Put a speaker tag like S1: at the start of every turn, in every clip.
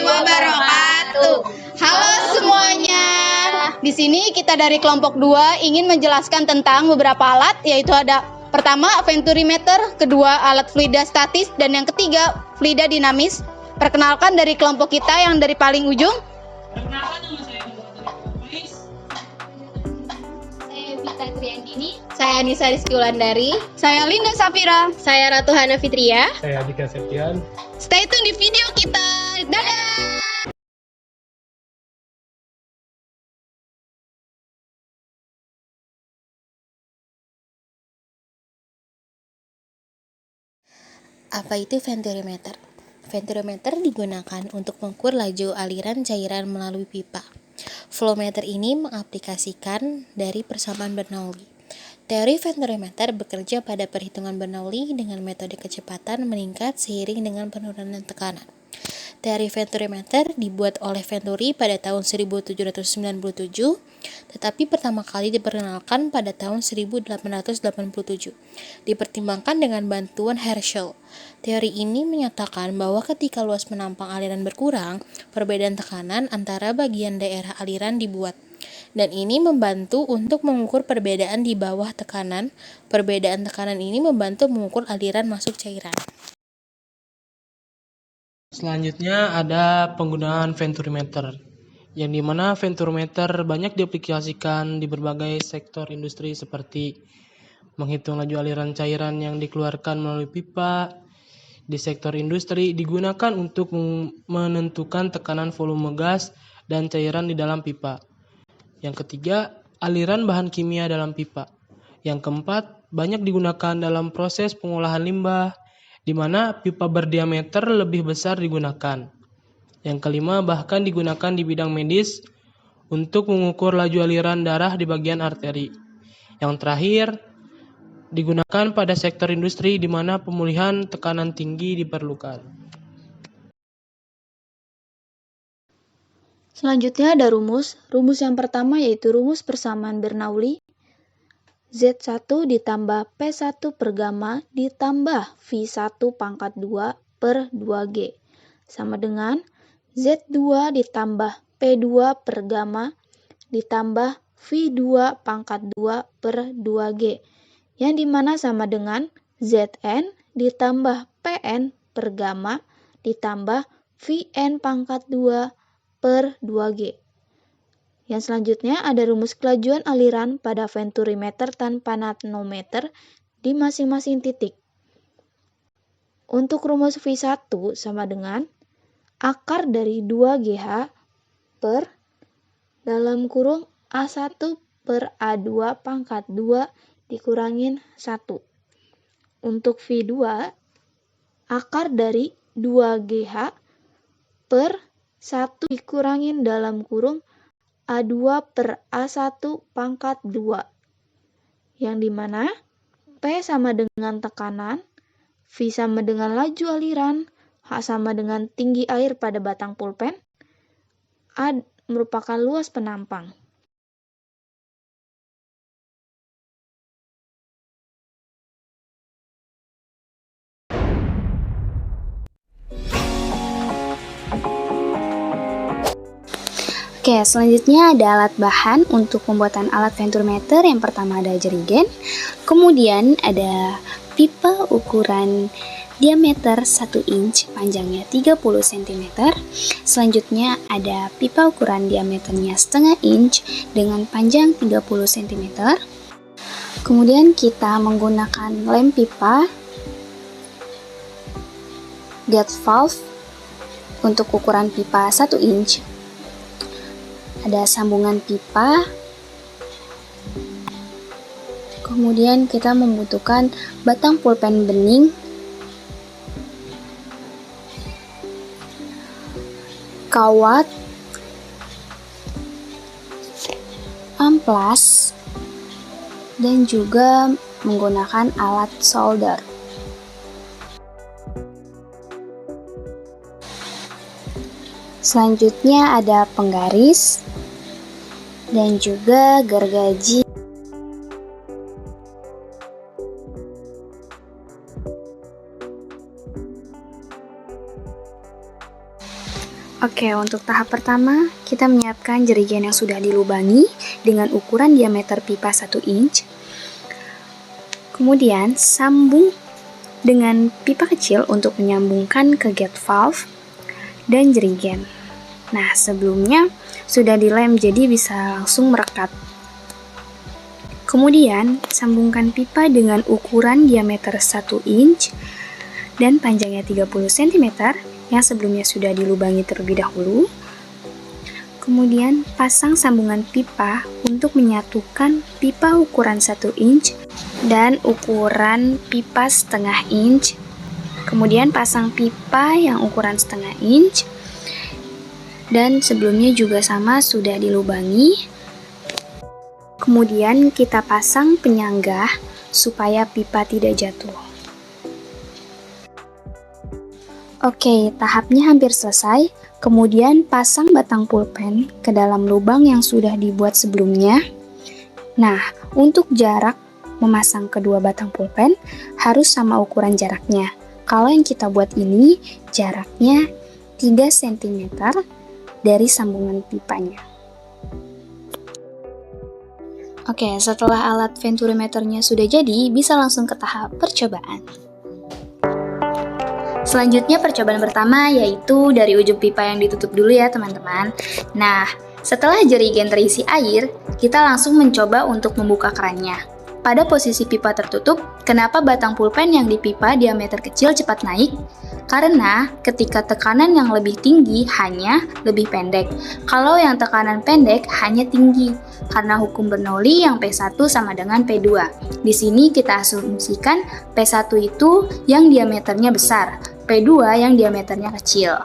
S1: wabarakatuh. Halo semuanya. Di sini kita dari kelompok 2 ingin menjelaskan tentang beberapa alat, yaitu ada pertama venturimeter, kedua alat fluida statis, dan yang ketiga fluida dinamis. Perkenalkan dari kelompok kita yang dari paling ujung.
S2: Saya Vita Triandini.
S1: Saya Anissa Rizky Wulandari.
S3: Saya Linda Safira.
S2: Saya Ratu Hana Fitria.
S4: Saya Dika Septian.
S1: Stay tune di video kita. Dadah!
S5: Apa itu venturimeter? Venturimeter digunakan untuk mengukur laju aliran cairan melalui pipa. Flowmeter ini mengaplikasikan dari persamaan Bernoulli. Teori venturimeter bekerja pada perhitungan Bernoulli dengan metode kecepatan meningkat seiring dengan penurunan tekanan. Teori venturimeter dibuat oleh Venturi pada tahun 1797, tetapi pertama kali diperkenalkan pada tahun 1887. Dipertimbangkan dengan bantuan Herschel. Teori ini menyatakan bahwa ketika luas penampang aliran berkurang, perbedaan tekanan antara bagian daerah aliran dibuat. Dan ini membantu untuk mengukur perbedaan di bawah tekanan. Perbedaan tekanan ini membantu mengukur aliran masuk cairan.
S4: Selanjutnya ada penggunaan venturimeter, yang dimana venturimeter banyak diaplikasikan di berbagai sektor industri seperti menghitung laju aliran cairan yang dikeluarkan melalui pipa. Di sektor industri digunakan untuk menentukan tekanan volume gas dan cairan di dalam pipa. Yang ketiga, aliran bahan kimia dalam pipa. Yang keempat, banyak digunakan dalam proses pengolahan limbah, di mana pipa berdiameter lebih besar digunakan. Yang kelima, bahkan digunakan di bidang medis untuk mengukur laju aliran darah di bagian arteri. Yang terakhir, digunakan pada sektor industri di mana pemulihan tekanan tinggi diperlukan.
S1: Selanjutnya ada rumus. Rumus yang pertama yaitu rumus persamaan Bernoulli. Z1 ditambah P1 per gamma ditambah V1 pangkat 2 per 2G. Sama dengan Z2 ditambah P2 per gamma ditambah V2 pangkat 2 per 2G. Yang dimana sama dengan Zn ditambah Pn per gamma ditambah Vn pangkat 2 per 2G. Yang selanjutnya ada rumus kelajuan aliran pada venturimeter tanpa nanometer di masing-masing titik. Untuk rumus V1 sama dengan akar dari 2GH per dalam kurung A1 per A2 pangkat 2 dikurangin 1. Untuk V2 akar dari 2GH per 1 dikurangin dalam kurung A2 per A1 pangkat 2. Yang dimana P sama dengan tekanan, V sama dengan laju aliran, H sama dengan tinggi air pada batang pulpen, A merupakan luas penampang.
S3: Oke, selanjutnya ada alat bahan untuk pembuatan alat venturimeter. Yang pertama ada jerigen, kemudian ada pipa ukuran diameter 1 inch, panjangnya 30 cm. Selanjutnya ada pipa ukuran diameternya setengah inch dengan panjang 30 cm. Kemudian kita menggunakan lem pipa, gate valve untuk ukuran pipa 1 inch. Ada sambungan pipa. Kemudian kita membutuhkan batang pulpen bening, kawat, amplas, dan juga menggunakan alat solder. Selanjutnya ada penggaris dan juga gergaji. Oke, untuk tahap pertama, kita menyiapkan jerigen yang sudah dilubangi dengan ukuran diameter pipa 1 inch. Kemudian, sambung dengan pipa kecil untuk menyambungkan ke gate valve dan jerigen. Nah, sebelumnya sudah dilem jadi bisa langsung merekat. Kemudian, sambungkan pipa dengan ukuran diameter 1 inch dan panjangnya 30 cm yang sebelumnya sudah dilubangi terlebih dahulu. Kemudian pasang sambungan pipa untuk menyatukan pipa ukuran 1 inch dan ukuran pipa setengah inch. Kemudian pasang pipa yang ukuran setengah inch dan sebelumnya juga sama sudah dilubangi. Kemudian kita pasang penyangga supaya pipa tidak jatuh. Oke, tahapnya hampir selesai. Kemudian pasang batang pulpen ke dalam lubang yang sudah dibuat sebelumnya. Nah, untuk jarak memasang kedua batang pulpen harus sama ukuran jaraknya. Kalau yang kita buat ini jaraknya 3 cm dari sambungan pipanya. Oke, setelah alat venturimeternya sudah jadi, bisa langsung ke tahap percobaan. Selanjutnya percobaan pertama yaitu dari ujung pipa yang ditutup dulu ya teman-teman. Nah, setelah jerigen terisi air, kita langsung mencoba untuk membuka kerannya. Pada posisi pipa tertutup, kenapa batang pulpen yang di pipa diameter kecil cepat naik? Karena ketika tekanan yang lebih tinggi hanya lebih pendek. Kalau yang tekanan pendek hanya tinggi. Karena hukum Bernoulli yang P1 sama dengan P2. Di sini kita asumsikan P1 itu yang diameternya besar, P2 yang diameternya kecil.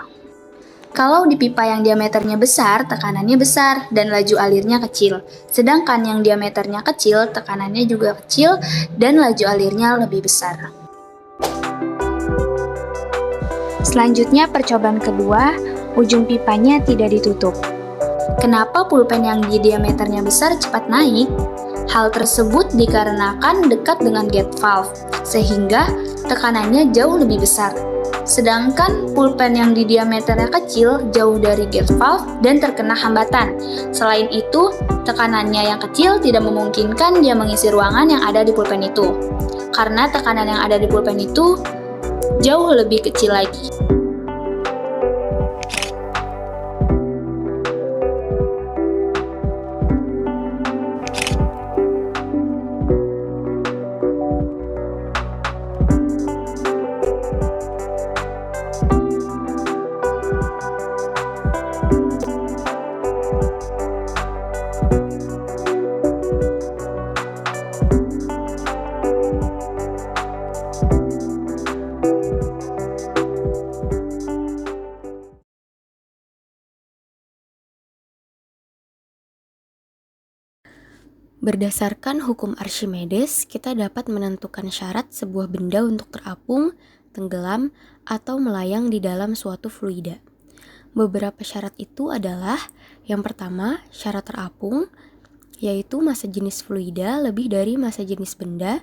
S3: Kalau di pipa yang diameternya besar, tekanannya besar dan laju alirnya kecil. Sedangkan yang diameternya kecil, tekanannya juga kecil dan laju alirnya lebih besar. Selanjutnya percobaan kedua, ujung pipanya tidak ditutup. Kenapa pulpen yang di diameternya besar cepat naik? Hal tersebut dikarenakan dekat dengan gate valve, sehingga tekanannya jauh lebih besar. Sedangkan pulpen yang di diameternya kecil jauh dari gate valve dan terkena hambatan. Selain itu, tekanannya yang kecil tidak memungkinkan dia mengisi ruangan yang ada di pulpen itu. Karena tekanan yang ada di pulpen itu jauh lebih kecil lagi.
S5: Berdasarkan hukum Archimedes, kita dapat menentukan syarat sebuah benda untuk terapung, tenggelam, atau melayang di dalam suatu fluida. Beberapa syarat itu adalah, yang pertama, syarat terapung, yaitu massa jenis fluida lebih dari massa jenis benda.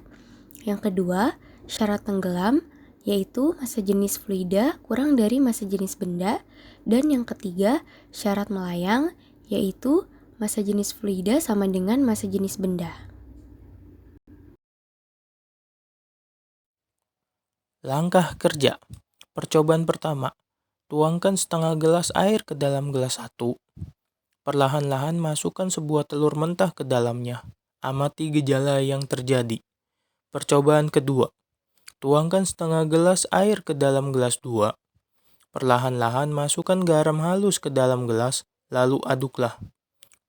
S5: Yang kedua, syarat tenggelam, yaitu massa jenis fluida kurang dari massa jenis benda. Dan yang ketiga, syarat melayang, yaitu massa jenis fluida sama dengan massa jenis benda.
S4: Langkah kerja. Percobaan pertama. Tuangkan setengah gelas air ke dalam gelas 1. Perlahan-lahan masukkan sebuah telur mentah ke dalamnya. Amati gejala yang terjadi. Percobaan kedua. Tuangkan setengah gelas air ke dalam gelas 2. Perlahan-lahan masukkan garam halus ke dalam gelas, lalu aduklah.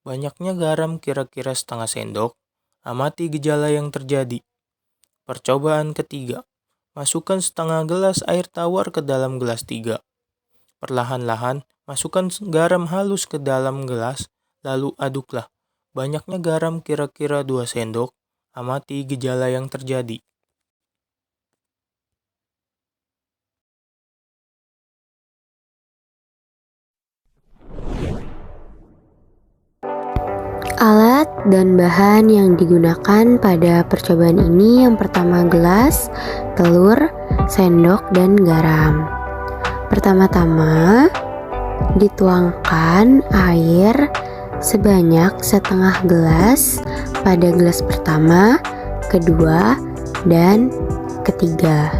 S4: Banyaknya garam kira-kira setengah sendok. Amati gejala yang terjadi. Percobaan ketiga. Masukkan setengah gelas air tawar ke dalam gelas 3. Perlahan-lahan masukkan garam halus ke dalam gelas, lalu aduklah. Banyaknya garam kira-kira 2 sendok. Amati gejala yang terjadi.
S6: Alat dan bahan yang digunakan pada percobaan ini yang pertama gelas, telur, sendok, dan garam. Pertama-tama, dituangkan air sebanyak setengah gelas pada gelas pertama, kedua, dan ketiga.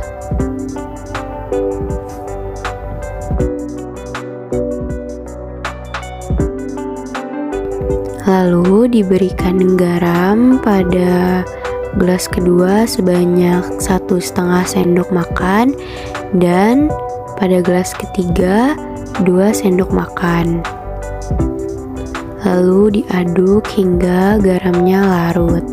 S6: Lalu diberikan garam pada gelas kedua sebanyak 1,5 sendok makan dan pada gelas ketiga 2 sendok makan. Lalu diaduk hingga garamnya larut.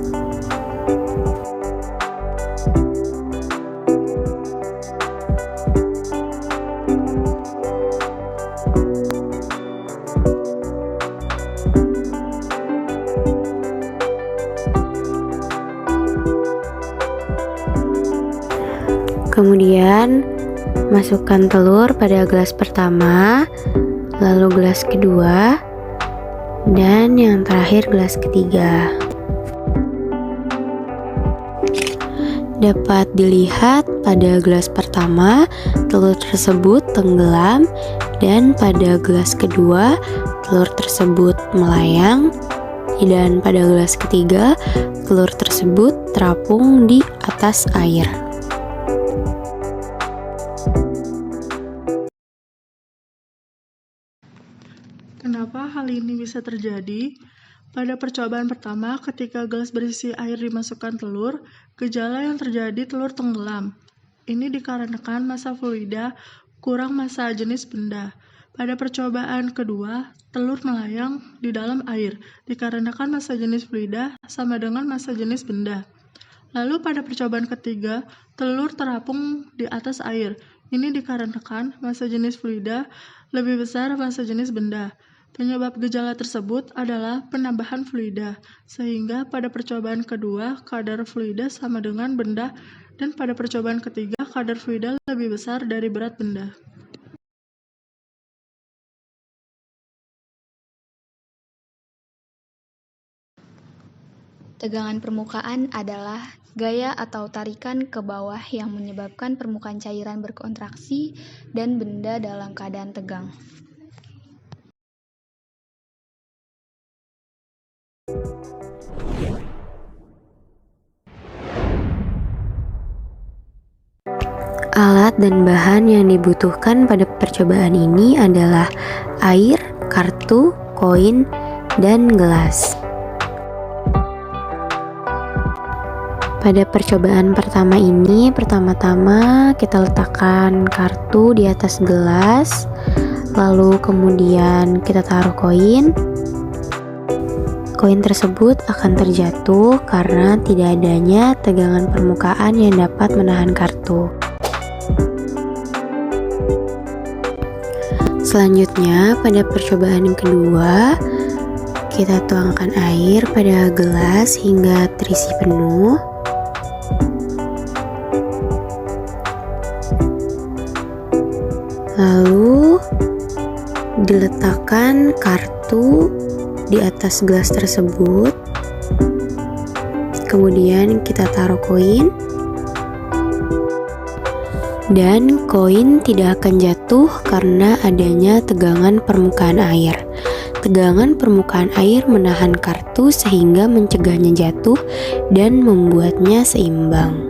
S6: Kemudian masukkan telur pada gelas pertama, lalu gelas kedua, dan yang terakhir gelas ketiga. Dapat dilihat pada gelas pertama telur tersebut tenggelam dan pada gelas kedua telur tersebut melayang dan pada gelas ketiga telur tersebut terapung di atas air.
S7: Kenapa hal ini bisa terjadi? Pada percobaan pertama, ketika gelas berisi air dimasukkan telur, gejala yang terjadi telur tenggelam. Ini dikarenakan massa fluida kurang massa jenis benda. Pada percobaan kedua, telur melayang di dalam air, dikarenakan massa jenis fluida sama dengan massa jenis benda. Lalu pada percobaan ketiga, telur terapung di atas air. Ini dikarenakan massa jenis fluida lebih besar massa jenis benda. Penyebab gejala tersebut adalah penambahan fluida, sehingga pada percobaan kedua kadar fluida sama dengan benda dan pada percobaan ketiga kadar fluida lebih besar dari berat benda.
S1: Tegangan permukaan adalah gaya atau tarikan ke bawah yang menyebabkan permukaan cairan berkontraksi dan benda dalam keadaan tegang.
S6: Alat dan bahan yang dibutuhkan pada percobaan ini adalah air, kartu, koin, dan gelas. Pada percobaan pertama ini, pertama-tama kita letakkan kartu di atas gelas, lalu kemudian kita taruh koin. Koin tersebut akan terjatuh karena tidak adanya tegangan permukaan yang dapat menahan kartu. Selanjutnya, pada percobaan yang kedua, kita tuangkan air pada gelas hingga terisi penuh. Lalu, diletakkan kartu di atas gelas tersebut. Kemudian kita taruh koin. Dan koin tidak akan jatuh karena adanya tegangan permukaan air. Tegangan permukaan air menahan kartu sehingga mencegahnya jatuh dan membuatnya seimbang.